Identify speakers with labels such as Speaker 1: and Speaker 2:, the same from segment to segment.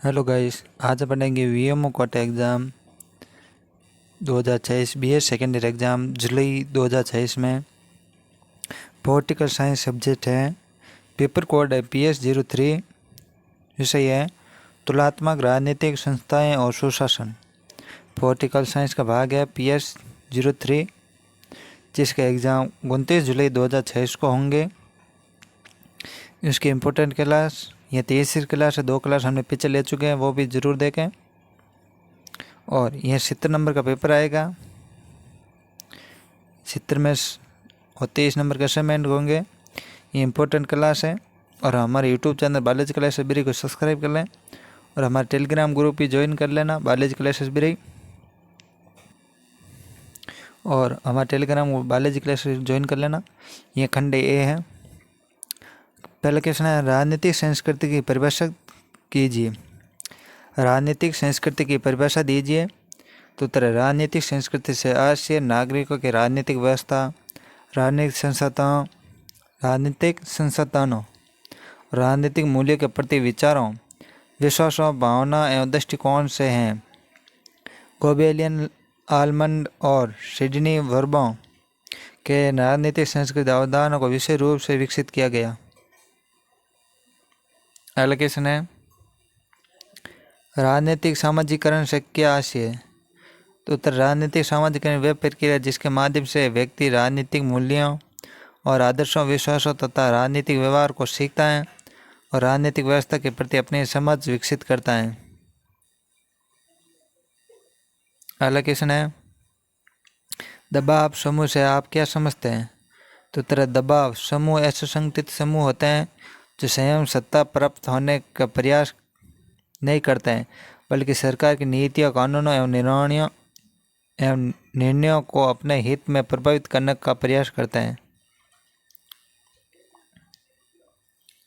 Speaker 1: Hello guys, आज अपन पढ़ेंगे VMO Kota exam 2026 BS second year exam जुलाई 2026 में पॉलिटिकल साइंस सब्जेक्ट है। पेपर कोड है PS03। विषय है तुलनात्मक राजनीतिक संस्थाएं और सुशासन। पॉलिटिकल साइंस का भाग है PS03, जिसके एग्ज़ाम 29 जुलाई 2026 को होंगे। इसके इम्पोर्टेंट क्लास ये तीसरी क्लास है, 2 क्लास हमने पीछे ले चुके हैं, वो भी ज़रूर देखें। और यह 70 नंबर का पेपर आएगा। 70 में और 23 नंबर के असाइनमेंट होंगे। ये इम्पोर्टेंट क्लास है। और हमारे यूट्यूब चैनल बालाजी क्लासेस बिरी को सब्सक्राइब कर लें और हमारे टेलीग्राम ग्रुप भी ज्वाइन कर लेना, बालाजी क्लासेस बिरी। और हमारे टेलीग्राम बालाजी क्लासेस ज्वाइन कर लेना। ये खंड ए है। पहला क्वेश्चन है, राजनीतिक संस्कृति की परिभाषा कीजिए। राजनीतिक संस्कृति की परिभाषा दीजिए। तो उत्तर है, राजनीतिक संस्कृति से आशय नागरिकों की राजनीतिक व्यवस्था, राजनीतिक संस्थानों, राजनीतिक मूल्यों के प्रति विचारों, विश्वासों, भावना एवं दृष्टिकोण से हैं। गोबेलियन, आलमंड और सिडनी वर्बों के राजनीतिक संस्कृति अवधारणा को विशेष रूप से विकसित किया गया। अगला क्वेश्चन है, राजनीतिक सामाजिकरण से क्या आशय है। तो उत्तर, राजनीतिक सामाजिकरण वह प्रक्रिया जिसके माध्यम से व्यक्ति राजनीतिक मूल्यों और आदर्शों, विश्वासों तथा राजनीतिक व्यवहार को सीखता है और राजनीतिक व्यवस्था के प्रति अपनी समझ विकसित करता है। अगला क्वेश्चन है, दबाव समूह से आप क्या समझते हैं। तो उत्तर, दबाव समूह ऐसे संगठित समूह होते हैं जो स्वयं सत्ता प्राप्त होने का प्रयास नहीं करते हैं, बल्कि सरकार की नीतियों, कानूनों एवं निर्णयों को अपने हित में प्रभावित करने का प्रयास करते हैं।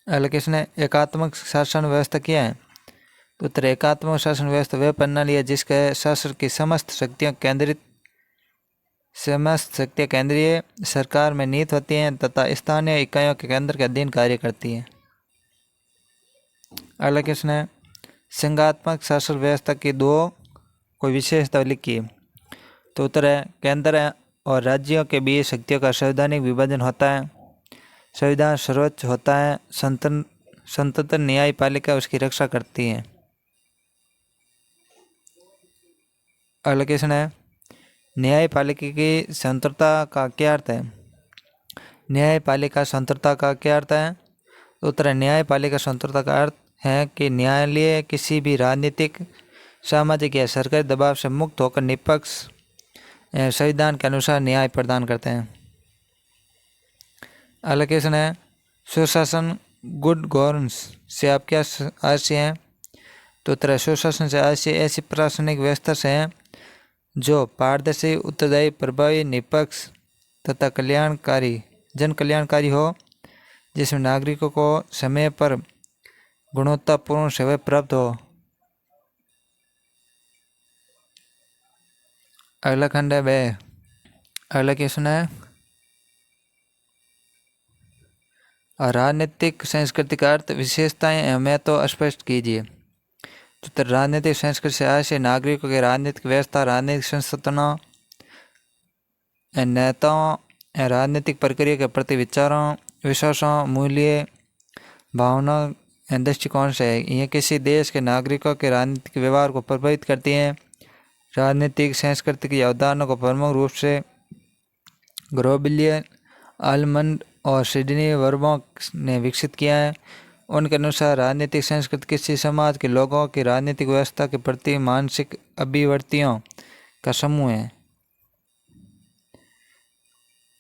Speaker 1: अगला क्वेश्चन है, एकात्मक शासन व्यवस्था क्या है। तो उत्तर, एकात्मक शासन व्यवस्था वह प्रणाली है जिसके शासन की समस्त शक्तियां केंद्रीय सरकार में निहित होती हैं तथा स्थानीय इकाइयों के केंद्र के अधीन कार्य करती है। अगला क्वेश्चन है, संघात्मक शासन व्यवस्था की दो कोई विशेषता लिखिए। तो उत्तर है, केंद्र और राज्यों के बीच शक्तियों का संवैधानिक विभाजन होता है, संविधान सर्वोच्च होता है, स्वतंत्र न्यायपालिका उसकी रक्षा करती है। अगला क्वेश्चन है, न्यायपालिका की स्वतंत्रता का क्या अर्थ है। न्यायपालिका स्वतंत्रता का क्या अर्थ है। तो उत्तर है, न्यायपालिका स्वतंत्रता का अर्थ है कि न्यायालय किसी भी राजनीतिक, सामाजिक या सरकारी दबाव से मुक्त होकर निष्पक्ष संविधान के अनुसार न्याय प्रदान करते हैं। अगला क्वेश्चन है, सुशासन गुड गवर्नेंस से आप क्या आशय हैं। तो उत्तर, सुशासन से आशय ऐसी प्रशासनिक व्यवस्था से है जो पारदर्शी, उत्तरदायी, प्रभावी, निष्पक्ष तथा जन कल्याणकारी हो, जिसमें नागरिकों को समय पर गुणवत्तापूर्ण सेवाएं प्राप्त हो। अगला खंड है वह। अगला क्वेश्चन है, राजनीतिक संस्कृति का अर्थ, विशेषताएं हमें तो स्पष्ट कीजिए। तो राजनीतिक संस्कृति से आशय नागरिकों की राजनीतिक व्यवस्था, राजनीतिक संस्थानों, नेताओं, राजनीतिक प्रक्रिया के प्रति विचारों, विश्वासों, मूल्य, भावना दृष्टिकोण से है। ये किसी देश के नागरिकों के राजनीतिक व्यवहार को प्रभावित करती हैं। राजनीतिक संस्कृति की अवधारणा को प्रमुख रूप से ग्रोबिलियन, आलमंड और सिडनी वर्बों ने विकसित किया है। उनके अनुसार राजनीतिक संस्कृति किसी समाज के लोगों की राजनीतिक व्यवस्था के प्रति मानसिक अभिव्यक्तियों का समूह है।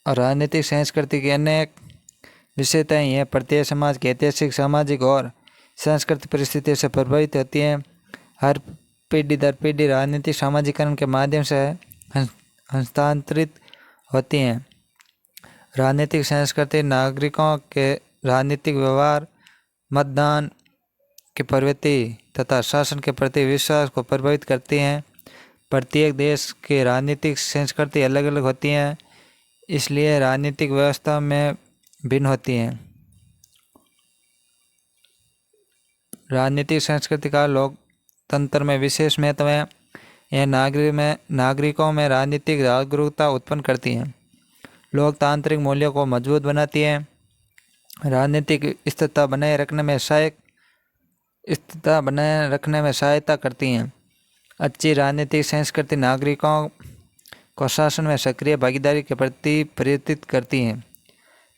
Speaker 1: और राजनीतिक संस्कृति की अनेक विशेषताएं हैं। प्रत्येक समाज की ऐतिहासिक, सामाजिक और सांस्कृतिक परिस्थितियों से प्रभावित होती हैं। हर पीढ़ी दर पीढ़ी राजनीतिक सामाजिकरण के माध्यम से हस्तांतरित होती हैं। राजनीतिक संस्कृति नागरिकों के राजनीतिक व्यवहार, मतदान के प्रवृत्ति तथा शासन के प्रति विश्वास को प्रभावित करती हैं। प्रत्येक देश की राजनीतिक संस्कृति अलग अलग होती हैं, इसलिए राजनीतिक व्यवस्था में भिन्न होती हैं। राजनीतिक संस्कृति का तंत्र में विशेष महत्व है। यह नागरिकों में राजनीतिक जागरूकता उत्पन्न करती हैं, लोकतांत्रिक मूल्यों को मजबूत बनाती है, राजनीतिक स्थिरता बनाए रखने में सहायता करती हैं। अच्छी राजनीतिक संस्कृति नागरिकों को शासन में सक्रिय भागीदारी के प्रति प्रेरित करती हैं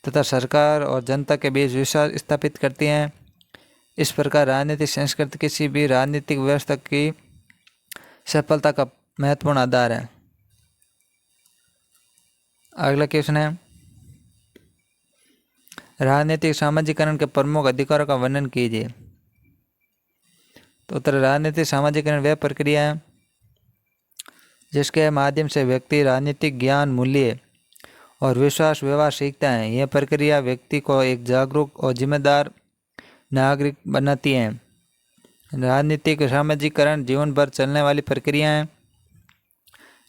Speaker 1: तथा सरकार और जनता के बीच विश्वास स्थापित करती हैं। इस प्रकार राजनीतिक संस्कृति किसी भी राजनीतिक व्यवस्था की सफलता का महत्वपूर्ण आधार है। अगला क्वेश्चन है, राजनीतिक सामाजिकरण के प्रमुख अधिकारों का वर्णन कीजिए। तो उत्तर, राजनीतिक सामाजिकरण वह प्रक्रिया है जिसके माध्यम से व्यक्ति राजनीतिक ज्ञान, मूल्य और विश्वास व्यवहार सीखता है। यह प्रक्रिया व्यक्ति को एक जागरूक और जिम्मेदार नागरिक बनाती है। राजनीतिक सामाजिकरण जीवन भर चलने वाली प्रक्रिया है।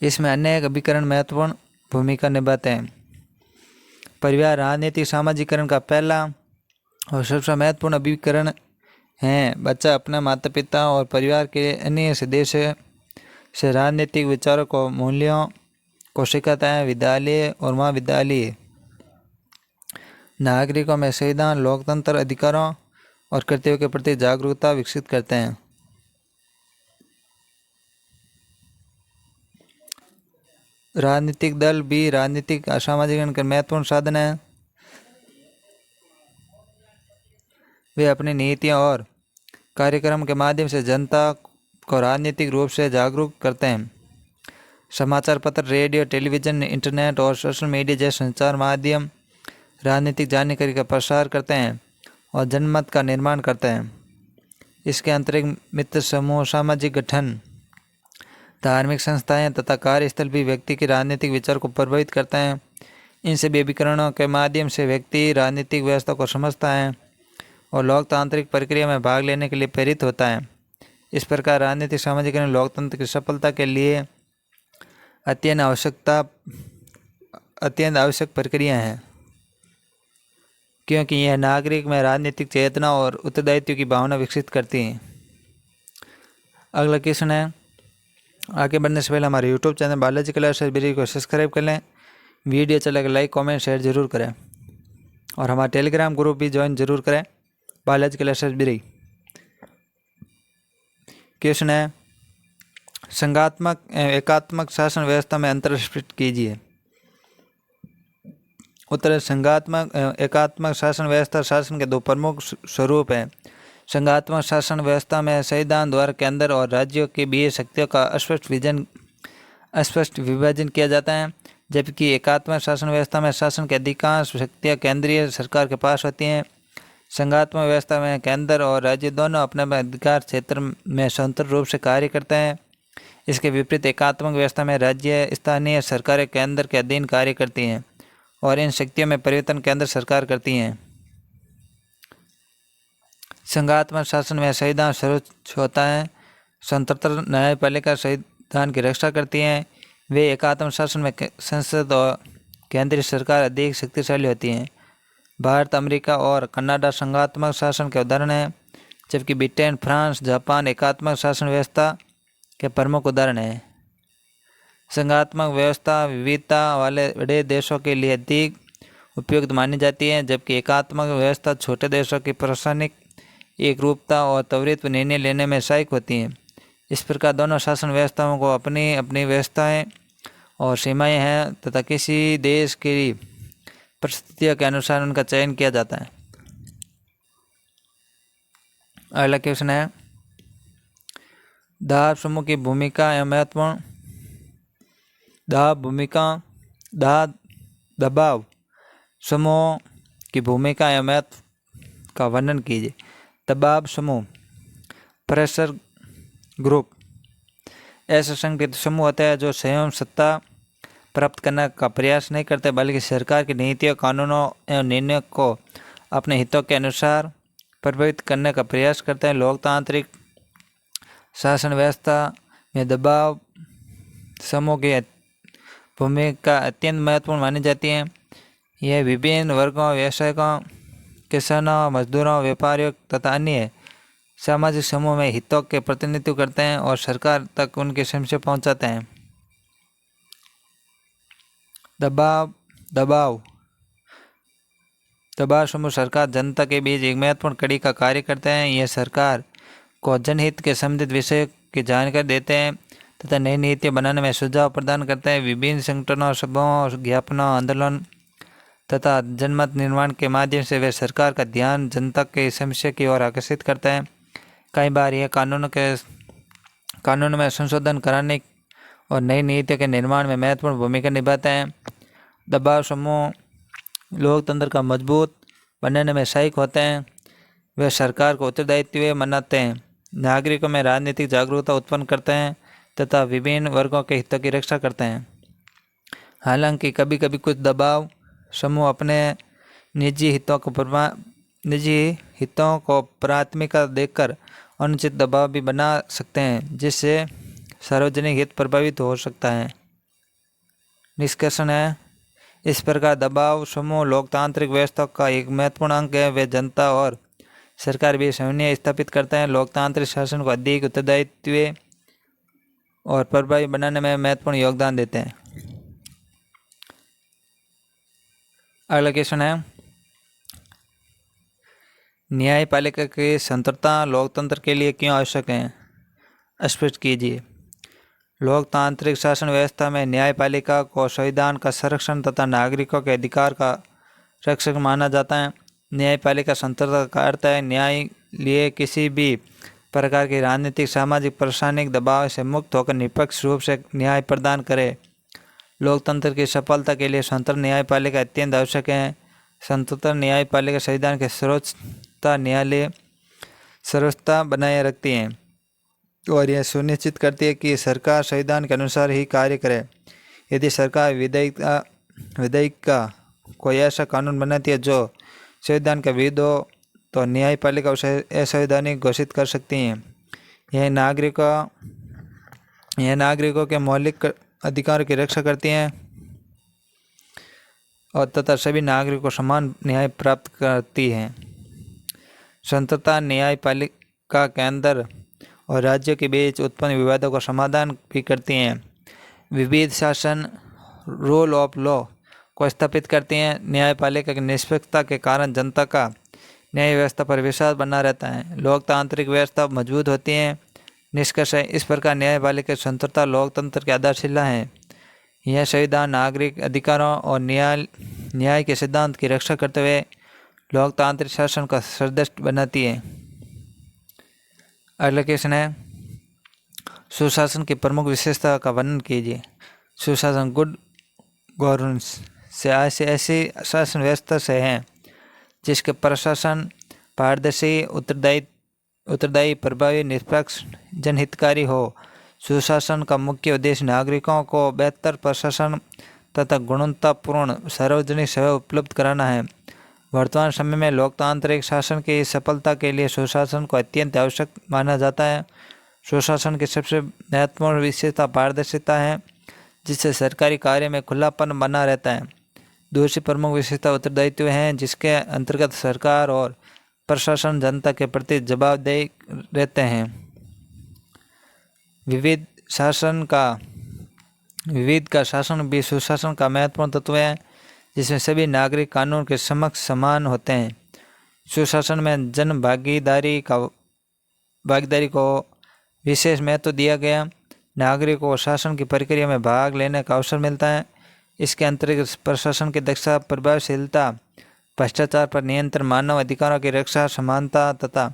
Speaker 1: इसमें अनेक अभिकरण महत्वपूर्ण भूमिका निभाते हैं। परिवार राजनीतिक सामाजिकरण का पहला और सबसे महत्वपूर्ण अभिकरण है। बच्चा अपने माता पिता और परिवार के अन्य सदस्य से राजनीतिक विचारों को, मूल्यों को सिखाता है। विद्यालय और महाविद्यालय नागरिकों में संविधान, लोकतंत्र, अधिकारों और कर्तव्यों के प्रति जागरूकता विकसित करते हैं। राजनीतिक दल भी राजनीतिक सामाजिकरण के महत्वपूर्ण साधन है। वे अपनी नीतियों और कार्यक्रम के माध्यम से जनता को राजनीतिक रूप से जागरूक करते हैं। समाचार पत्र, रेडियो, टेलीविज़न, इंटरनेट और सोशल मीडिया जैसे संचार माध्यम राजनीतिक जानकारी का प्रसार करते हैं और जनमत का निर्माण करते हैं। इसके अतिरिक्त मित्र समूह, सामाजिक गठन, धार्मिक संस्थाएं तथा कार्यस्थल भी व्यक्ति के राजनीतिक विचार को प्रभावित करते हैं। इन सभी अभिकरणों के माध्यम से व्यक्ति राजनीतिक व्यवस्था को समझता है और लोकतांत्रिक प्रक्रिया में भाग लेने के लिए प्रेरित होता है। इस प्रकार राजनीतिक सामाजिकरण लोकतंत्र की सफलता के लिए अत्यंत आवश्यक प्रक्रिया है, क्योंकि यह नागरिक में राजनीतिक चेतना और उत्तरदायित्व की भावना विकसित करती है। अगला क्वेश्चन है, आगे बढ़ने से पहले हमारे YouTube चैनल बालाजी क्लासेस बिरी को सब्सक्राइब कर लें। वीडियो अच्छा लगे लाइक, कमेंट, शेयर जरूर करें और हमारा टेलीग्राम ग्रुप भी ज्वाइन जरूर करें, बालाजी क्लासेस बिरी। क्वेश्चन है, संघात्मक एवं एकात्मक शासन व्यवस्था में अंतर स्पष्ट कीजिए। उत्तर, संघात्मक एवं एकात्मक शासन व्यवस्था शासन के दो प्रमुख स्वरूप हैं। संघात्मक शासन व्यवस्था में संविधान द्वारा केंद्र और राज्यों के बीच शक्तियों का अस्पष्ट विभाजन किया जाता है, जबकि एकात्मक शासन व्यवस्था में शासन की अधिकांश शक्तियाँ केंद्रीय सरकार के पास होती हैं। संघात्मक व्यवस्था में केंद्र और राज्य दोनों अपने अधिकार क्षेत्र में स्वतंत्र रूप से कार्य करते हैं। इसके विपरीत एकात्मक व्यवस्था में राज्य, स्थानीय सरकारें केंद्र के अधीन कार्य करती हैं और इन शक्तियों में परिवर्तन केंद्र सरकार करती हैं। संघात्मक शासन में संविधान सर्वोच्च होता है। स्वतंत्र न्यायपालिका संविधान की रक्षा करती हैं। वे एकात्मक शासन में संसद और केंद्रीय सरकार अधिक शक्तिशाली होती हैं। भारत, अमेरिका और कनाडा संघात्मक शासन के उदाहरण हैं, जबकि ब्रिटेन, फ्रांस, जापान एकात्मक शासन व्यवस्था के प्रमुख उदाहरण हैं। संघात्मक व्यवस्था विविधता वाले बड़े देशों के लिए अधिक उपयुक्त मानी जाती है, जबकि एकात्मक व्यवस्था छोटे देशों की प्रशासनिक एकरूपता और त्वरित निर्णय लेने में सहायक होती हैं। इस प्रकार दोनों शासन व्यवस्थाओं को अपनी अपनी व्यवस्थाएं और सीमाएं हैं तथा किसी देश की परिस्थितियों के अनुसार उनका चयन किया जाता है। अगला क्वेश्चन है, दबाव समूह की भूमिका एवं महत्वपूर्ण। दबाव समूह की भूमिका एवं महत्व का वर्णन कीजिए। दबाव समूह, प्रेशर ग्रुप, ऐसे संगठित समूह होते हैं जो स्वयं सत्ता प्राप्त करने का प्रयास नहीं करते, बल्कि सरकार की नीतियों, कानूनों एवं निर्णयों को अपने हितों के अनुसार प्रभावित करने का प्रयास करते हैं। लोकतांत्रिक शासन व्यवस्था में दबाव समूह की भूमिका अत्यंत महत्वपूर्ण मानी जाती है। यह विभिन्न वर्गों, व्यवसायिकों, किसानों, मजदूरों, व्यापारियों तथा अन्य सामाजिक समूह में हितों के प्रतिनिधित्व करते हैं और सरकार तक उनकी समस्या पहुंचाते हैं। दबाव समूह सरकार जनता के बीच एक महत्वपूर्ण कड़ी का कार्य करते हैं। यह सरकार को जनहित के संबंधित विषय की जानकारी देते हैं तथा नई नीतियाँ बनाने में सुझाव प्रदान करते हैं। विभिन्न संगठनों, सभाओं, ज्ञापनों, आंदोलन तथा जनमत निर्माण के माध्यम से वे सरकार का ध्यान जनता की समस्या की ओर आकर्षित करते हैं। कई बार यह कानून में संशोधन कराने और नई नीतियों के निर्माण में महत्वपूर्ण भूमिका निभाते हैं। दबाव समूह लोकतंत्र का मजबूत बनाने में सहायक होते हैं। वे सरकार को उत्तरदायित्व मनाते हैं, नागरिकों में राजनीतिक जागरूकता उत्पन्न करते हैं तथा विभिन्न वर्गों के हितों की रक्षा करते हैं। हालांकि कभी कभी कुछ दबाव समूह अपने निजी हितों को प्राथमिकता देकर अनुचित दबाव भी बना सकते हैं, जिससे सार्वजनिक हित प्रभावित हो सकता है। निष्कर्षण है, इस प्रकार दबाव समूह लोकतांत्रिक व्यवस्था का एक महत्वपूर्ण अंग है। वे जनता और सरकार भी समन्वय स्थापित करते हैं, लोकतांत्रिक शासन को अधिक उत्तरदायित्व और प्रभावी बनाने में महत्वपूर्ण योगदान देते हैं। अगला क्वेश्चन है, न्यायपालिका की स्वतंत्रता लोकतंत्र के लिए क्यों आवश्यक है? स्पष्ट कीजिए। लोकतांत्रिक शासन व्यवस्था में न्यायपालिका को संविधान का संरक्षण तथा नागरिकों के अधिकार का रक्षक माना जाता है। न्यायपालिका स्वतंत्रता का अर्थ है न्याय लिए किसी भी प्रकार की राजनीतिक, सामाजिक, प्रशासनिक दबाव से मुक्त होकर निष्पक्ष रूप से न्याय प्रदान करे। लोकतंत्र की सफलता के लिए स्वतंत्र न्यायपालिका अत्यंत आवश्यक है। स्वतंत्र न्यायपालिका संविधान के सर्वोच्चता बनाए रखती है और यह सुनिश्चित करती है कि सरकार संविधान के अनुसार ही कार्य करे। यदि सरकार विधेयक का कोई ऐसा कानून बनाती है जो संविधान का विरुद्ध हो तो न्यायपालिका उसे असंवैधानिक घोषित कर सकती है। यह नागरिकों के मौलिक अधिकारों की रक्षा करती हैं और तथा सभी नागरिकों को समान न्याय प्राप्त करती हैं। स्वतंत्रता न्यायपालिका के अंदर और राज्यों के बीच उत्पन्न विवादों का समाधान भी करती हैं। विविध शासन रूल ऑफ लॉ को स्थापित करती हैं। न्यायपालिका की निष्पक्षता के कारण जनता का न्याय व्यवस्था पर विश्वास बना रहता है। लोकतांत्रिक व्यवस्था मजबूत होती है। निष्कर्ष है, इस प्रकार न्यायपालिका की स्वतंत्रता लोकतंत्र की आधारशिला है। यह संविधान नागरिक अधिकारों और न्याय के सिद्धांत की रक्षा करते हुए लोकतांत्रिक शासन का सदृढ़ बनाती है। अगला क्वेश्चन है, सुशासन की प्रमुख विशेषता का वर्णन कीजिए। सुशासन गुड गवर्नेंस से ऐसी शासन व्यवस्था से है जिसके प्रशासन पारदर्शी, उत्तरदायी, प्रभावी, निष्पक्ष, जनहितकारी हो। सुशासन का मुख्य उद्देश्य नागरिकों को बेहतर प्रशासन तथा गुणवत्तापूर्ण सार्वजनिक सेवा उपलब्ध कराना है। वर्तमान समय में लोकतांत्रिक शासन की सफलता के लिए सुशासन को अत्यंत आवश्यक माना जाता है। सुशासन की सबसे महत्वपूर्ण विशेषता पारदर्शिता है, जिससे सरकारी कार्य में खुलापन बना रहता है। दूसरी प्रमुख विशेषता उत्तरदायित्व है, जिसके अंतर्गत सरकार और प्रशासन जनता के प्रति जवाबदेह रहते हैं। विविध का शासन भी सुशासन का महत्वपूर्ण तत्व है, जिसमें सभी नागरिक कानून के समक्ष समान होते हैं। सुशासन में जन भागीदारी को विशेष महत्व दिया गया। नागरिकों को शासन की प्रक्रिया में भाग लेने का अवसर मिलता है। इसके अंतर्गत प्रशासन की दक्षता, प्रभावशीलता, भ्रष्टाचार पर नियंत्रण, मानव अधिकारों की रक्षा, समानता तथा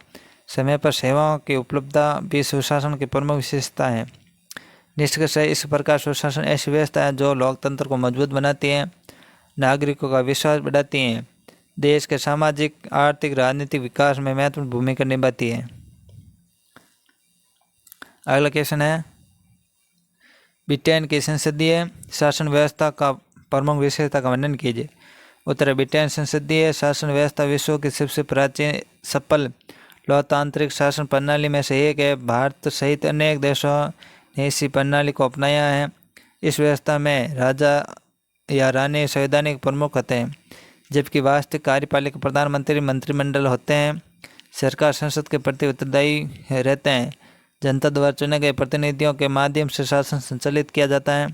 Speaker 1: समय पर सेवाओं की उपलब्धता भी सुशासन की प्रमुख विशेषता है। निष्कर्ष है, इस प्रकार सुशासन ऐसी व्यवस्था है जो लोकतंत्र को मजबूत बनाती है, नागरिकों का विश्वास बढ़ाती है, देश के सामाजिक, आर्थिक, राजनीतिक विकास में महत्वपूर्ण भूमिका निभाती है। अगला क्वेश्चन है, ब्रिटेन की संसदीय शासन व्यवस्था का प्रमुख विशेषता का वर्णन कीजिए। उत्तर, ब्रिटेन संसदीय शासन व्यवस्था विश्व की सबसे प्राचीन सफल लोकतांत्रिक शासन प्रणाली में से एक है। भारत सहित अनेक देशों ने इसी प्रणाली को अपनाया है। इस व्यवस्था में राजा या रानी संवैधानिक प्रमुख होते हैं, जबकि वास्तविक कार्यपालिका प्रधानमंत्री, मंत्रिमंडल होते हैं। सरकार संसद के प्रति उत्तरदायी रहते हैं। जनता द्वारा चुने गए प्रतिनिधियों के माध्यम से शासन संचालित किया जाता है।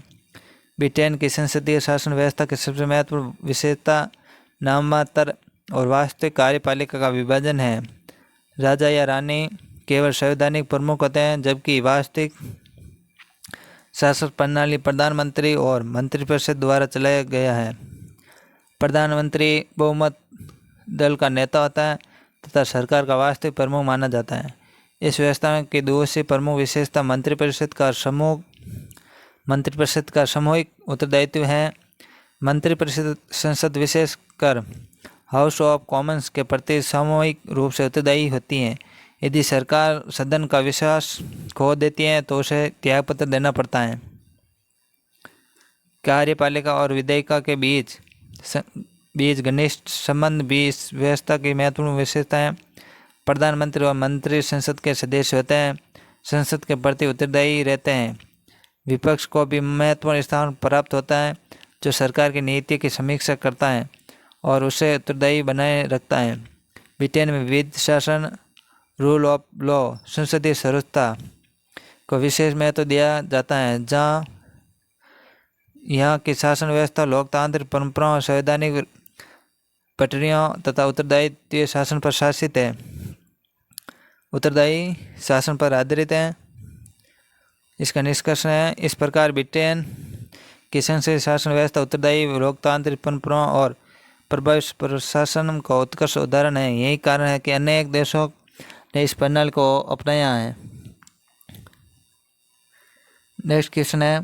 Speaker 1: ब्रिटेन की संसदीय शासन व्यवस्था की सबसे महत्वपूर्ण विशेषता नाममात्र और वास्तविक कार्यपालिका का विभाजन है। राजा या रानी केवल संवैधानिक प्रमुख होते हैं, जबकि वास्तविक शासन प्रणाली प्रधानमंत्री और मंत्रिपरिषद द्वारा चलाया गया है। प्रधानमंत्री बहुमत दल का नेता होता है तथा सरकार का वास्तविक प्रमुख माना जाता है। इस व्यवस्था की दूसरी प्रमुख विशेषता मंत्रिपरिषद का सामूहिक उत्तरदायित्व है। मंत्रिपरिषद संसद विशेषकर हाउस ऑफ कॉमन्स के प्रति सामूहिक रूप से उत्तरदायी होती है। यदि सरकार सदन का विश्वास खो देती है तो उसे त्यागपत्र देना पड़ता है। कार्यपालिका और विधायिका के बीच घनिष्ठ संबंध भी इस व्यवस्था की महत्वपूर्ण विशेषता है। प्रधानमंत्री और मंत्री संसद के सदस्य होते हैं, संसद के प्रति उत्तरदायी रहते हैं। विपक्ष को भी महत्वपूर्ण स्थान प्राप्त होता है, जो सरकार की नीति की समीक्षा करता है और उसे उत्तरदायी बनाए रखता है। ब्रिटेन में विधि शासन, रूल ऑफ लॉ, संसदीय सर्वोच्चता को विशेष महत्व दिया जाता है, जहाँ यहाँ की शासन व्यवस्था लोकतांत्रिक परंपराओं, संवैधानिक पटरियों तथा उत्तरदायित्व शासन पर शासित है। उत्तरदायी शासन पर आधारित है। इसका निष्कर्ष है, इस प्रकार ब्रिटेन की संसदीय शासन व्यवस्था उत्तरदायी, लोकतांत्रिक परंपराओं और प्रभावी प्रशासन का उत्कृष्ट उदाहरण है। यही कारण है कि अनेक देशों ने इस प्रणाली को अपनाया है। नेक्स्ट क्वेश्चन है,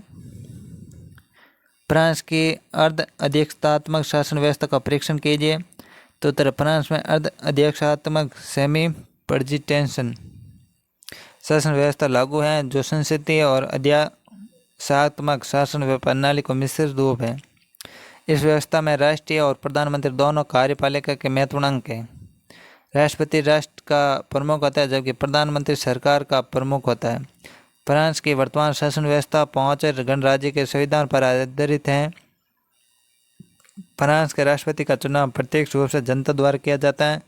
Speaker 1: फ्रांस की अर्ध अध्यक्षतात्मक शासन व्यवस्था का परीक्षण कीजिए। तो उत्तर, फ्रांस में अर्ध अध्यक्षतात्मक सेमी प्रेसिडेंशियल शासन व्यवस्था लागू है, जो संसदीय और अध्यक्षतात्मक शासन प्रणाली को मिश्रित रूप है। इस व्यवस्था में राष्ट्रीय और प्रधानमंत्री दोनों कार्यपालिका के महत्वपूर्ण अंग हैं। राष्ट्रपति राष्ट्र का प्रमुख होता है, जबकि प्रधानमंत्री सरकार का प्रमुख होता है। फ्रांस की वर्तमान शासन व्यवस्था 5 गणराज्य के संविधान पर आधारित है। फ्रांस के राष्ट्रपति का चुनाव प्रत्यक्ष रूप से जनता द्वारा किया जाता है,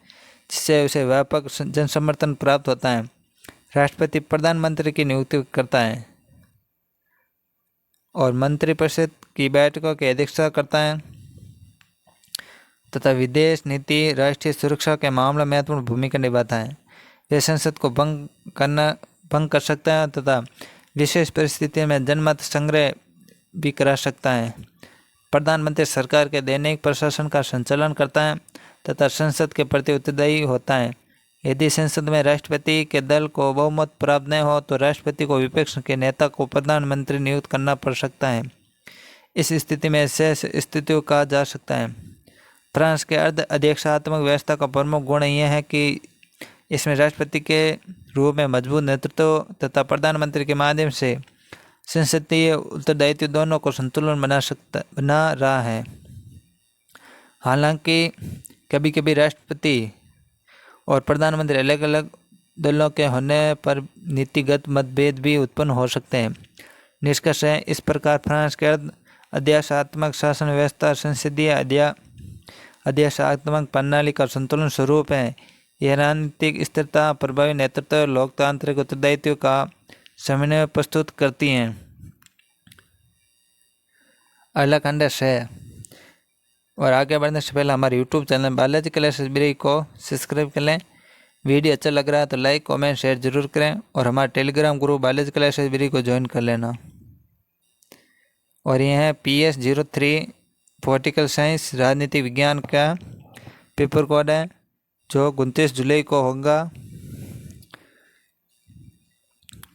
Speaker 1: जिससे उसे व्यापक जन समर्थन प्राप्त होता है। राष्ट्रपति प्रधानमंत्री की नियुक्ति करता है और मंत्रिपरिषद की बैठकों की अध्यक्षता करता है तथा विदेश नीति, राष्ट्रीय सुरक्षा के मामले में महत्वपूर्ण भूमिका निभाता है। वे संसद को भंग कर सकता है तथा विशेष परिस्थितियों में जनमत संग्रह भी करा सकता है। प्रधानमंत्री सरकार के दैनिक प्रशासन का संचालन करता है तथा संसद के प्रति उत्तरदायी होता है। यदि संसद में राष्ट्रपति के दल को बहुमत प्राप्त न हो तो राष्ट्रपति को विपक्ष के नेता को प्रधानमंत्री नियुक्त करना पड़ सकता है। इस स्थिति में शेष स्थितियों कहा जा सकता है। फ्रांस के अर्ध अध्यक्षतात्मक व्यवस्था का प्रमुख गुण यह है कि इसमें राष्ट्रपति के रूप में मजबूत नेतृत्व तथा प्रधानमंत्री के माध्यम से संसदीय उत्तरदायित्व दोनों को संतुलन बना रहा है। हालांकि कभी कभी राष्ट्रपति और प्रधानमंत्री अलग अलग दलों के होने पर नीतिगत मतभेद भी उत्पन्न हो सकते हैं। निष्कर्ष है, इस प्रकार फ्रांस के अर्ध अध्यक्षतात्मक शासन व्यवस्था संसदीय अध्यक्षतात्मक प्रणाली का संतुलन स्वरूप है। यह रणनीतिक स्थिरता, प्रभावी नेतृत्व और लोकतांत्रिक उत्तरदायित्व का समन्वय प्रस्तुत करती हैं। अगला खंड है, और आगे बढ़ने से पहले हमारे YouTube चैनल बालाजी क्लासेस ब्री को सब्सक्राइब कर लें। वीडियो अच्छा लग रहा है तो लाइक, कमेंट, शेयर जरूर करें और हमारे टेलीग्राम ग्रुप बालाजी क्लासेस ब्री को ज्वाइन कर लेना। और ये है PS03 पॉलिटिकल साइंस राजनीतिक विज्ञान का पेपर कोड है, जो 29 जुलाई को होगा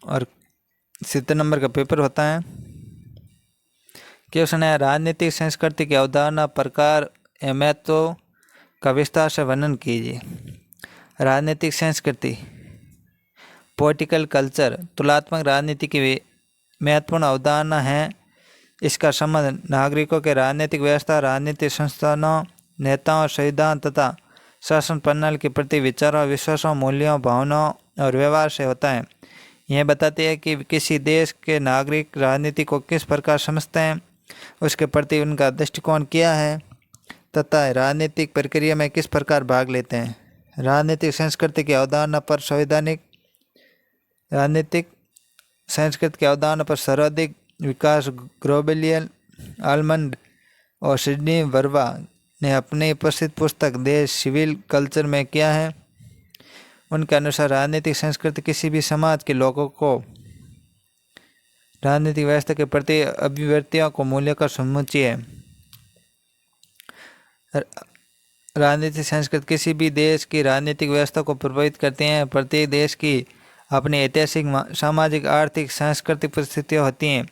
Speaker 1: और 70 नंबर का पेपर होता है। क्वेश्चन है, राजनीतिक संस्कृति की अवधारणा, प्रकार एवं महत्व का विस्तार से वर्णन कीजिए। राजनीतिक संस्कृति, पॉलिटिकल कल्चर, तुलनात्मक राजनीति की महत्वपूर्ण अवधारणा है। इसका संबंध नागरिकों के राजनीतिक व्यवस्था, राजनीतिक संस्थानों, नेताओं, संविधान तथा शासन प्रणाली के प्रति विचारों, विश्वासों, मूल्यों, भावनाओं और व्यवहार से होता है। यह बताती है कि किसी देश के नागरिक राजनीति को किस प्रकार समझते हैं, उसके प्रति उनका दृष्टिकोण क्या है तथा राजनीतिक प्रक्रिया में किस प्रकार भाग लेते हैं। राजनीतिक संस्कृति की अवधारणा पर राजनीतिक संस्कृति की अवधारणा पर सर्वाधिक विकास ग्रोबेलियल आलमंड और सिडनी वर्वा ने अपनी प्रसिद्ध पुस्तक देश सिविल कल्चर में किया है। उनके अनुसार राजनीतिक संस्कृति किसी भी समाज के लोगों को राजनीतिक व्यवस्था के प्रति अभिव्यक्तियों को मूल्य का समुच्चय है। राजनीतिक संस्कृति किसी भी देश की राजनीतिक व्यवस्था को प्रभावित करती हैं। प्रत्येक देश की अपनी ऐतिहासिक, सामाजिक, आर्थिक, सांस्कृतिक परिस्थितियाँ होती हैं,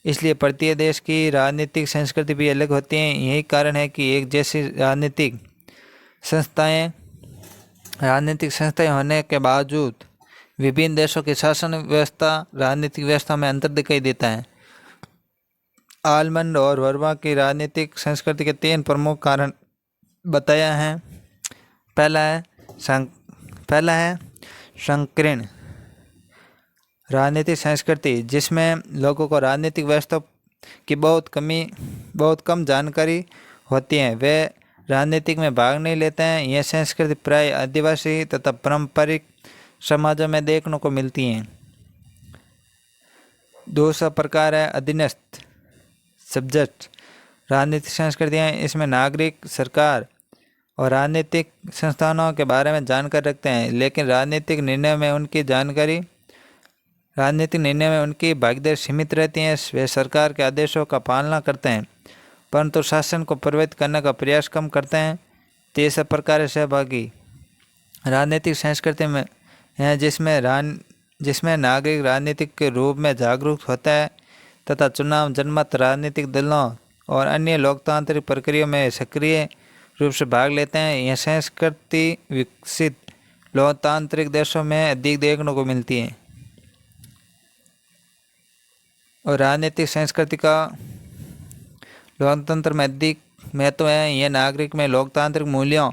Speaker 1: इसलिए प्रत्येक देश की राजनीतिक संस्कृति भी अलग होती हैं। यही कारण है कि एक जैसी राजनीतिक संस्थाएं होने के बावजूद विभिन्न देशों की शासन व्यवस्था, राजनीतिक व्यवस्था में अंतर दिखाई देता है। आलमंड और वर्मा की राजनीतिक संस्कृति के 3 प्रमुख कारण बताया है। पहला है संकीर्ण राजनीतिक संस्कृति, जिसमें लोगों को राजनीतिक व्यवस्था की बहुत कम जानकारी होती है। वे राजनीतिक में भाग नहीं लेते हैं। यह संस्कृति प्राय आदिवासी तथा पारंपरिक समाजों में देखने को मिलती हैं। दूसरा प्रकार है अधीनस्थ सब्जेक्ट राजनीतिक संस्कृतियाँ। इसमें नागरिक, सरकार और राजनीतिक संस्थानों के बारे में जानकारी रखते हैं, लेकिन राजनीतिक निर्णय में उनकी भागीदारी सीमित रहती है। वे सरकार के आदेशों का पालना करते हैं, परंतु शासन को प्रभावित करने का प्रयास कम करते हैं। तीसरा प्रकार है सहभागी राजनीतिक संस्कृति में है, जिसमें नागरिक राजनीतिक के रूप में जागरूक होता है तथा चुनाव, जनमत, राजनीतिक दलों और अन्य लोकतांत्रिक प्रक्रियाओं में सक्रिय रूप से भाग लेते हैं। यह संस्कृति विकसित लोकतांत्रिक देशों में अधिक देखने को मिलती है। और राजनीतिक संस्कृति का लोकतंत्र में अधिक महत्व है। यह नागरिक में लोकतांत्रिक मूल्यों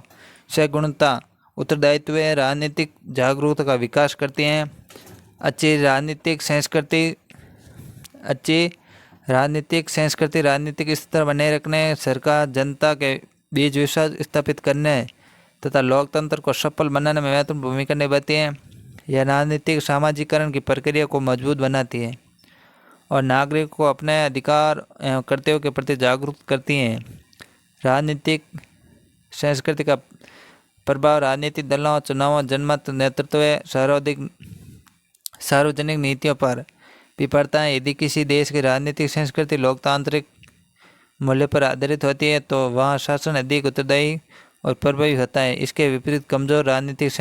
Speaker 1: से गुणता, उत्तरदायित्व, राजनीतिक जागरूकता का विकास करती हैं। अच्छी राजनीतिक संस्कृति राजनीतिक स्तर बनाए रखने, सरकार, जनता के बीच विश्वास स्थापित करने तथा लोकतंत्र को सफल बनाने में महत्वपूर्ण भूमिका निभाती है। यह राजनीतिक सामाजिकरण की प्रक्रिया को मजबूत बनाती है और नागरिक को अपने अधिकार एवं कर्तव्यों के प्रति जागरूक करती हैं। राजनीतिक संस्कृति का प्रभाव राजनीतिक दलों, चुनावों, जनमत, नेतृत्व, सार्वजनिक नीतियों पर भी पड़ता है। यदि किसी देश की राजनीतिक संस्कृति लोकतांत्रिक मूल्य पर आधारित होती है तो वहाँ शासन अधिक उत्तरदायी और प्रभावी होता है। इसके विपरीत कमजोर राजनीतिक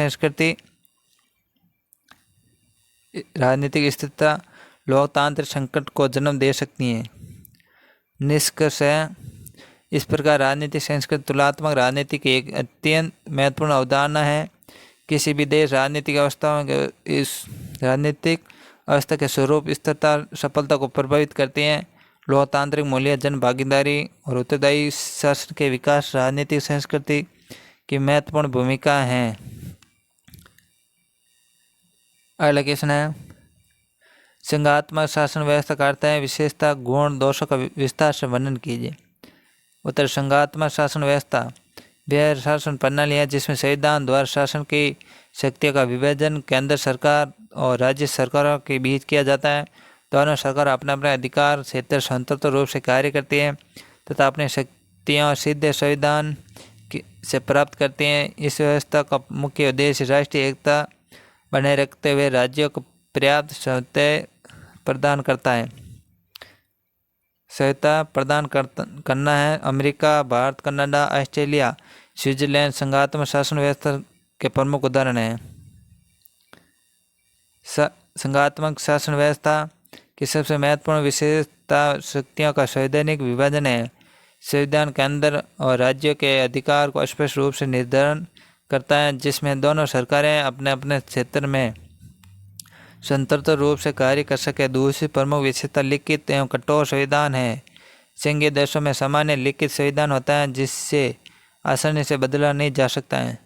Speaker 1: स्थिरता लोकतांत्रिक संकट को जन्म दे सकती है। निष्कर्ष है, इस प्रकार राजनीतिक संस्कृति तुलनात्मक राजनीति की एक अत्यंत महत्वपूर्ण अवधारणा है। किसी भी देश राजनीतिक अवस्था के स्वरूप, स्थिरता, सफलता को प्रभावित करती हैं। लोकतांत्रिक मूल्य, जन भागीदारी और उत्तरदायी शासन के विकास राजनीतिक संस्कृति की महत्वपूर्ण भूमिका है। अगला क्वेश्चन है, संघात्मक शासन व्यवस्था का अर्थ है विशेषता, गुण, दोषों का विस्तार से वर्णन कीजिए। उत्तर, संघात्मक शासन व्यवस्था वह शासन प्रणाली है जिसमें संविधान द्वारा शासन की शक्तियों का विभाजन केंद्र सरकार और राज्य सरकारों के बीच किया जाता है। दोनों सरकार अपने अपने अधिकार क्षेत्र स्वतंत्र रूप से कार्य करती हैं तथा अपनी शक्तियाँ सीधे संविधान से प्राप्त करती हैं। इस व्यवस्था का मुख्य उद्देश्य राष्ट्रीय एकता बनाए रखते हुए राज्यों को पर्याप्त सहायता प्रदान करना है। America, Bharat, Canada, Australia, Switzerland संघात्मक शासन व्यवस्था के प्रमुख उदाहरण हैं। संघात्मक शासन व्यवस्था की सबसे महत्वपूर्ण विशेषता शक्तियों का संवैधानिक विभाजन है। संविधान केंद्र और राज्यों के अधिकार को स्पष्ट रूप से निर्धारण करता है, जिसमें दोनों सरकारें अपने अपने क्षेत्र में स्वतंत्र रूप से कार्य कर सके। दूसरी प्रमुख विशेषता लिखित एवं कठोर संविधान है। संघीय देशों में सामान्य लिखित संविधान होता है जिससे आसानी से बदला नहीं जा सकता है।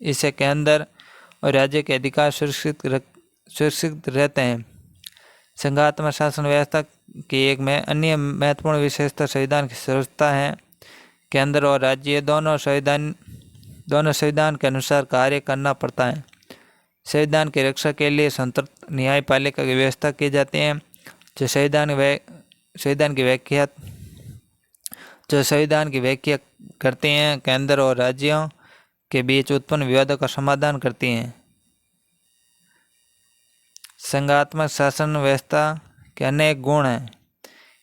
Speaker 1: इससे केंद्र और राज्य के अधिकार सुरक्षित रहते हैं। संघात्मक शासन व्यवस्था की एक अन्य महत्वपूर्ण विशेषता संविधान की सर्वोच्चता है। केंद्र और राज्य दोनों दोनों संविधान के अनुसार कार्य करना पड़ता है। संविधान की रक्षा के लिए स्वतंत्र न्यायपालिका की व्यवस्था की जाती है, जो संविधान की व्याख्या करती हैं, केंद्र और राज्यों के बीच उत्पन्न विवादों का समाधान करती हैं। संघात्मक शासन व्यवस्था के अनेक गुण हैं।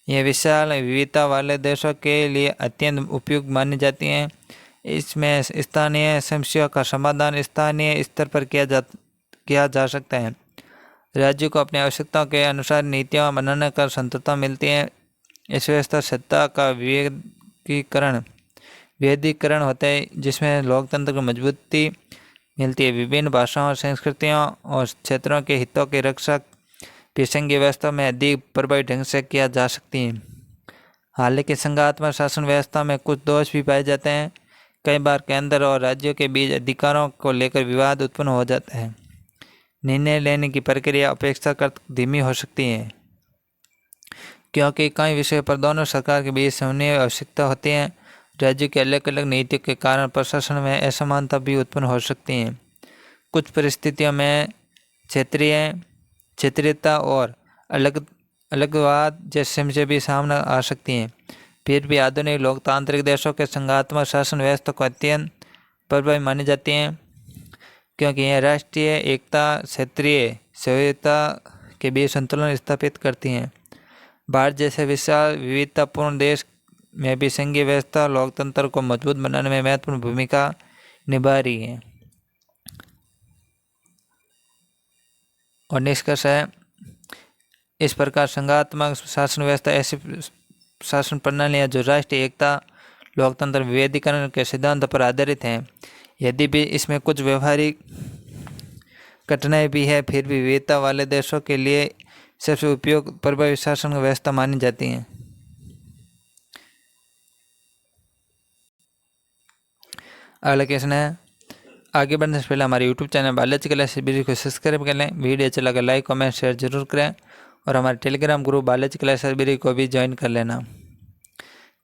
Speaker 1: यह विशाल विविधता वाले देशों के लिए अत्यंत उपयुक्त मानी जाती हैं। इसमें स्थानीय समस्याओं का समाधान स्थानीय स्तर पर किया जा सकता है। राज्यों को अपनी आवश्यकताओं के अनुसार नीतियाँ बनाने का स्वतंत्रता मिलती है। इस व्यवस्था सत्ता का विविधीकरण होता है, जिसमें लोकतंत्र को मजबूती मिलती है। विभिन्न भाषाओं, संस्कृतियों और क्षेत्रों के हितों की रक्षा भी संघीय व्यवस्था में अधिक प्रभावी ढंग से किया जा सकती है। हालांकि संघात्मक शासन व्यवस्था में कुछ दोष भी पाए जाते हैं। कई बार केंद्र और राज्यों के बीच अधिकारों को लेकर विवाद उत्पन्न हो जाता है। निर्णय लेने की प्रक्रिया अपेक्षाकृत धीमी हो सकती है, क्योंकि कई विषयों पर दोनों सरकार के बीच समन्वय की आवश्यकता होती है। राज्यों की अलग अलग नीतियों के कारण प्रशासन में असमानता भी उत्पन्न हो सकती है। कुछ परिस्थितियों में क्षेत्रीयता और अलगवाद जैसे समस्या भी सामने आ सकती हैं। फिर भी आधुनिक लोकतांत्रिक देशों के संघात्मक शासन व्यवस्था को अत्यंत प्रभावी मानी जाती हैं, क्योंकि यह राष्ट्रीय एकता, क्षेत्रीय स्वायत्तता के बीच संतुलन स्थापित करती हैं। भारत जैसे विशाल विविधतापूर्ण देश में भी संघीय व्यवस्था लोकतंत्र को मजबूत बनाने में महत्वपूर्ण भूमिका निभा रही है। और निष्कर्ष है, इस प्रकार संघात्मक शासन व्यवस्था ऐसी शासन प्रणाली है जो राष्ट्रीय एकता, लोकतंत्र, विविधीकरण के सिद्धांतों पर आधारित है। यदि भी इसमें कुछ व्यवहारिक कठिनाई भी है, फिर भी विविधता वाले देशों के लिए सबसे उपयुक्त प्रभावी शासन व्यवस्था मानी जाती है। अगला क्वेश्चन है, आगे बढ़ने से पहले हमारे YouTube channel Balaji class library को सब्सक्राइब कर लें। वीडियो अच्छा लगा लाइक, कमेंट, शेयर जरूर करें और हमारे Telegram group Balaji class library को भी ज्वाइन कर लेना।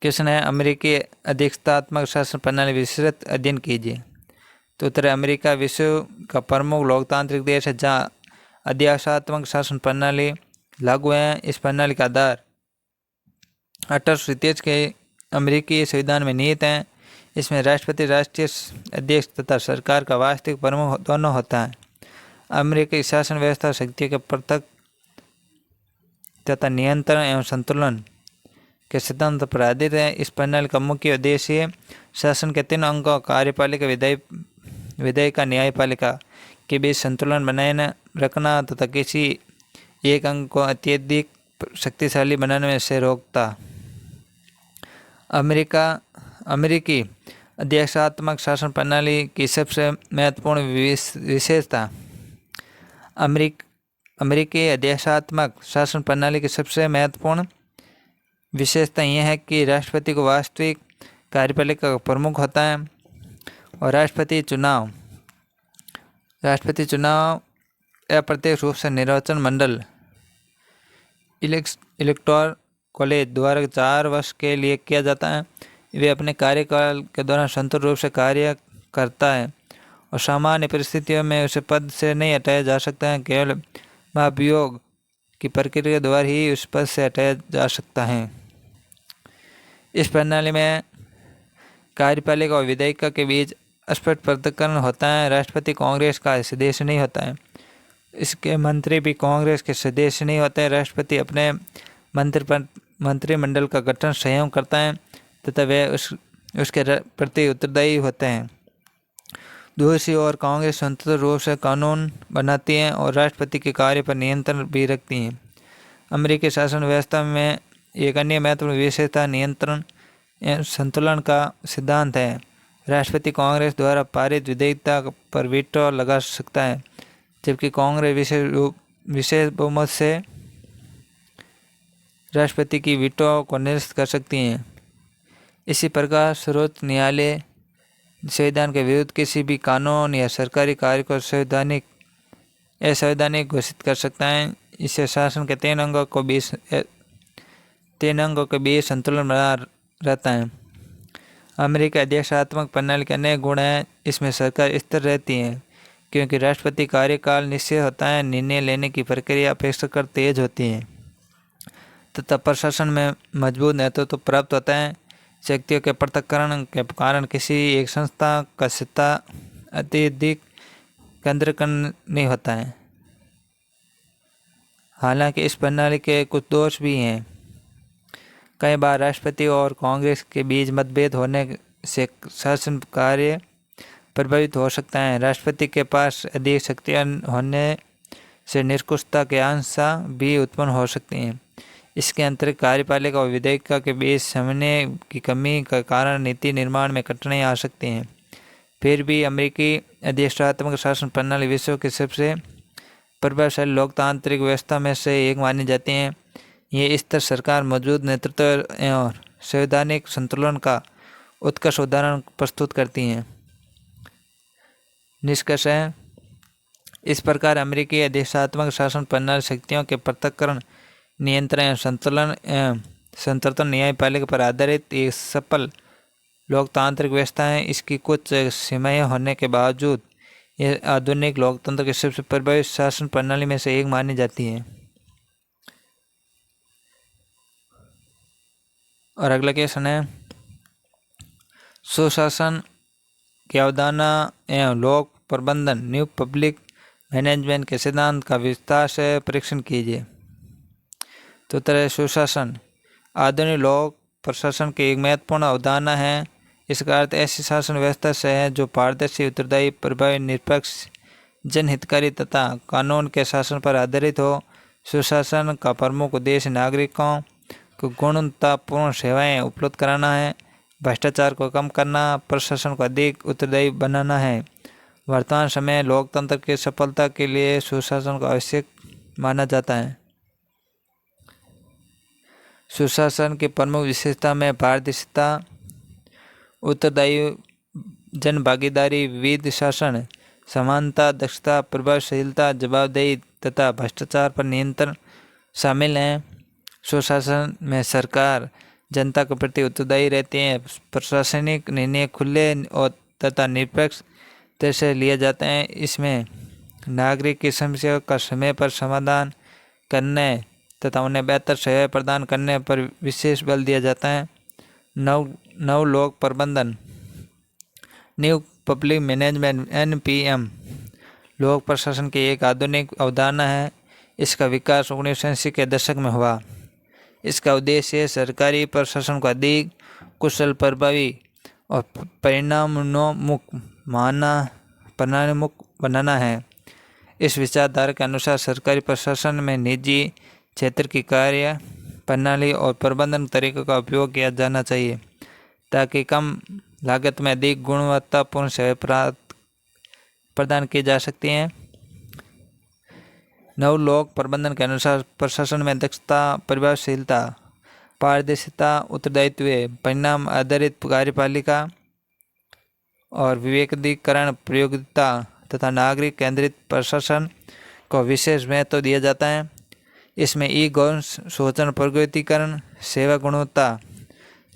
Speaker 1: क्वेश्चन है, अमेरिकी अध्यक्षतात्मक शासन प्रणाली विस्तृत अध्ययन कीजिए। तो उत्तर है, अमेरिका विश्व का प्रमुख लोकतांत्रिक देश है जहाँ अध्यक्षतात्मक शासन प्रणाली लागू है। इस प्रणाली का आधार 1833 के अमेरिकी संविधान में निहित है। इसमें राष्ट्रपति राष्ट्रीय अध्यक्ष तथा सरकार का वास्तविक प्रमुख दोनों होता है। अमेरिकी शासन व्यवस्था शक्तियों के पृथक तथा नियंत्रण एवं संतुलन के सिद्धांत पर आधारित है। इस प्रणाली का मुख्य उद्देश्य शासन के 3 अंगों कार्यपालिका, विधायिका, न्यायपालिका के बीच संतुलन बनाए रखना तथा किसी एक अंग को अत्यधिक शक्तिशाली बनाने से रोकता। अमेरिकी अध्यक्षतात्मक शासन प्रणाली की सबसे महत्वपूर्ण विशेषता अमेरिकी अध्यक्षतात्मक शासन प्रणाली की सबसे महत्वपूर्ण विशेषता यह है कि राष्ट्रपति को वास्तविक कार्यपालिका का प्रमुख होता है और राष्ट्रपति चुनाव अप्रत्यक्ष रूप से निर्वाचन मंडल इलेक्टोरल कॉलेज द्वारा 4 वर्ष के लिए किया जाता है। वे अपने कार्यकाल के दौरान स्वतंत्र रूप से कार्य करता है और सामान्य परिस्थितियों में उसे पद से नहीं हटाया जा सकता है। केवल महाभियोग की प्रक्रिया द्वारा ही उस पद से हटाया जा सकता है। इस प्रणाली में कार्यपालिका और विधायिका के बीच स्पष्ट पृथक्करण होता है। राष्ट्रपति कांग्रेस का सदस्य नहीं होता है। इसके मंत्री भी कांग्रेस के सदस्य नहीं होते हैं। राष्ट्रपति अपने मंत्रिमंडल का गठन स्वयं करता है तथा वे उसके प्रति उत्तरदायी होते हैं। दूसरी ओर कांग्रेस स्वतंत्र रूप से कानून बनाती है और राष्ट्रपति के कार्य पर नियंत्रण भी रखती है। अमेरिकी शासन व्यवस्था में एक अन्य महत्वपूर्ण विशेषता नियंत्रण संतुलन का सिद्धांत है। राष्ट्रपति कांग्रेस द्वारा पारित विधेयकता पर वीटो लगा सकता है, जबकि कांग्रेस विशेष बहुमत से राष्ट्रपति की वीटो को निरस्त कर सकती हैं। इसी प्रकार सर्वोच्च न्यायालय संविधान के विरुद्ध किसी भी कानून या सरकारी कार्य को असंवैधानिक घोषित कर सकता है। इससे शासन के 3 अंगों के बीच संतुलन बना रहता है। अमेरिकी अध्यक्षात्मक प्रणाली के अनेक गुण हैं। इसमें सरकार स्थिर रहती है क्योंकि राष्ट्रपति कार्यकाल निश्चित होता है। निर्णय लेने की प्रक्रिया अपेक्षाकृत तेज होती है तथा प्रशासन में मजबूत नेतृत्व प्राप्त होता है। शक्तियों के पृथक्करण के कारण किसी एक संस्था का सत्ता अत्यधिक केंद्रीकरण नहीं होता है। हालांकि इस प्रणाली के कुछ दोष भी हैं। कई बार राष्ट्रपति और कांग्रेस के बीच मतभेद होने से शासन कार्य प्रभावित हो सकता है। राष्ट्रपति के पास अधिक शक्तियाँ होने से निष्पक्षता की आशंका भी उत्पन्न हो सकती है। इसके अंतर्गत कार्यपालिका और विधायिका के बीच समन्वय की कमी के कारण नीति निर्माण में कठिनाई आ सकती हैं। फिर भी अमेरिकी अधिष्ठात्मक शासन प्रणाली विश्व की सबसे प्रभावशाली लोकतांत्रिक व्यवस्था में से एक मानी जाती है। ये स्तर सरकार मौजूद नेतृत्व और संवैधानिक संतुलन का उत्कृष्ट उदाहरण प्रस्तुत करती हैं। निष्कर्ष है, इस प्रकार अमेरिकी अधिष्ठात्मक शासन प्रणाली शक्तियों के पृथक्करण, नियंत्रण एवं संतुलन एवं स्वतंत्र न्यायपालिका पर आधारित एक सफल लोकतांत्रिक व्यवस्था है। इसकी कुछ सीमाएं होने के बावजूद यह आधुनिक लोकतंत्र की सबसे प्रभावी शासन प्रणाली में से एक मानी जाती है। और अगला क्वेश्चन है, सुशासन की अवधारणा एवं लोक प्रबंधन न्यू पब्लिक मैनेजमेंट के सिद्धांत का विस्तार से परीक्षण कीजिए। तो तरह सुशासन आधुनिक लोक प्रशासन की एक महत्वपूर्ण अवधारणा है। इसका अर्थ ऐसी शासन व्यवस्था से है जो पारदर्शी, उत्तरदायी, प्रभावी, निष्पक्ष, जनहितकारी तथा कानून के शासन पर आधारित हो। सुशासन का प्रमुख उद्देश्य नागरिकों को गुणवत्तापूर्ण सेवाएं उपलब्ध कराना है, भ्रष्टाचार को कम करना, प्रशासन को अधिक उत्तरदायी बनाना है। वर्तमान समय लोकतंत्र की सफलता के लिए सुशासन को आवश्यक माना जाता है। सुशासन की प्रमुख विशेषता में पारदर्शिता, उत्तरदायी, जनभागीदारी, विविध शासन, समानता, दक्षता, प्रभावशीलता, जवाबदेही तथा भ्रष्टाचार पर नियंत्रण शामिल हैं। सुशासन में सरकार जनता के प्रति उत्तरदायी रहती है। प्रशासनिक निर्णय खुले और तथा निष्पक्ष तरह से लिए जाते हैं। इसमें नागरिक की समस्याओं का समय पर समाधान करने तथा उन्हें बेहतर सेवाएं प्रदान करने पर विशेष बल दिया जाता है। नव लोक प्रबंधन न्यू पब्लिक मैनेजमेंट NPM लोक प्रशासन की एक आधुनिक अवधारणा है। इसका विकास 1980 के दशक में हुआ। इसका उद्देश्य सरकारी प्रशासन को अधिक कुशल, प्रभावी और परिणामोन्मुख बनाना है। इस विचारधारा के अनुसार सरकारी प्रशासन में निजी क्षेत्र की कार्य प्रणाली और प्रबंधन तरीकों का उपयोग किया जाना चाहिए ताकि कम लागत में अधिक गुणवत्तापूर्ण सेवाएं प्रदान की जा सकती हैं। नव लोक प्रबंधन के अनुसार प्रशासन में दक्षता, प्रभावशीलता, पारदर्शिता, उत्तरदायित्व, परिणाम आधारित कार्यपालिका और विकेंद्रीकरण, प्रयोज्यता तथा नागरिक केंद्रित प्रशासन को विशेष महत्व दिया जाता है। इसमें ई-गवर्नेंस, सूचना प्रौद्योगिकीकरण, सेवा गुणवत्ता,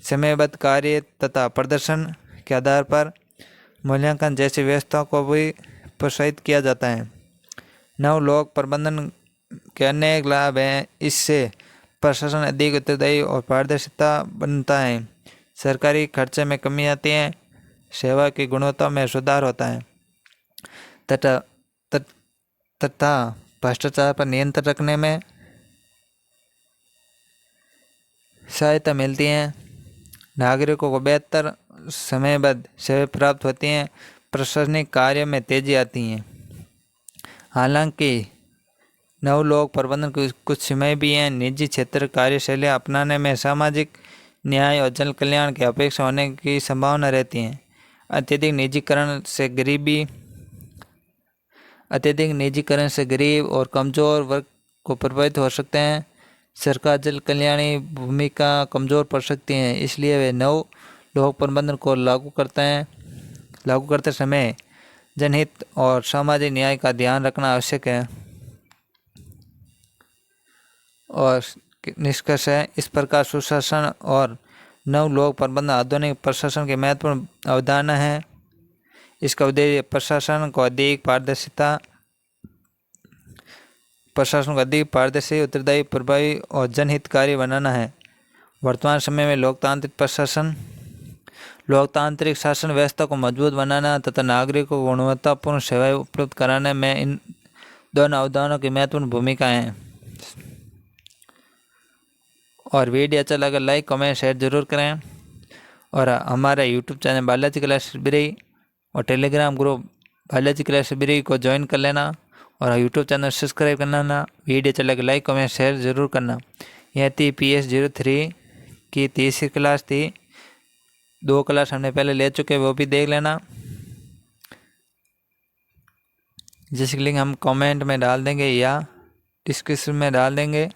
Speaker 1: समयबद्ध कार्य तथा प्रदर्शन के आधार पर मूल्यांकन जैसी व्यवस्थाओं को भी प्रोत्साहित किया जाता है। नव लोक प्रबंधन के अनेक लाभ हैं। इससे प्रशासन अधिक उत्तरदायी और पारदर्शिता बनता है। सरकारी खर्चे में कमी आती है, सेवा की गुणवत्ता में सुधार होता है तथा भ्रष्टाचार पर नियंत्रण रखने में सहायता मिलती है। नागरिकों को बेहतर समयबद्ध सेवाएं प्राप्त होती हैं। प्रशासनिक कार्य में तेजी आती है। हालांकि नव लोक प्रबंधन की कुछ सीमाएं भी हैं। निजी क्षेत्र कार्यशैलियाँ अपनाने में सामाजिक न्याय और जन कल्याण की अपेक्षा होने की संभावना रहती है। अत्यधिक निजीकरण से गरीब और कमज़ोर वर्ग को प्रभावित हो सकते हैं। सरकार जन कल्याणी भूमिका कमज़ोर पड़ सकती है। इसलिए वे नव लोक प्रबंधन को लागू करते समय जनहित और सामाजिक न्याय का ध्यान रखना आवश्यक है। और निष्कर्ष है, इस प्रकार सुशासन और 9 लोक प्रबंधन आधुनिक प्रशासन की महत्वपूर्ण अवधारणा है। इसका उद्देश्य प्रशासन को अधिक पारदर्शी, उत्तरदायी, प्रभावी और जनहितकारी बनाना है। वर्तमान समय में लोकतांत्रिक शासन व्यवस्था को मजबूत बनाना तथा नागरिकों को गुणवत्तापूर्ण सेवाएं उपलब्ध कराने में इन दोनों अवधारणाओं की महत्वपूर्ण भूमिका है। और वीडियो अच्छा लगा लाइक कमेंट शेयर जरूर करें। और हमारा YouTube channel Balaji class library और Telegram group Balaji class library को ज्वाइन कर लेना और यूट्यूब चैनल सब्सक्राइब करना। वीडियो अच्छा लगा लाइक कमेंट शेयर जरूर करना। यह थी PS03 की तीसरी क्लास थी। 2 क्लास हमने पहले ले चुके, वो भी देख लेना, जिसकी लिंक हम कमेंट में डाल देंगे या डिस्क्रिप्शन में डाल देंगे।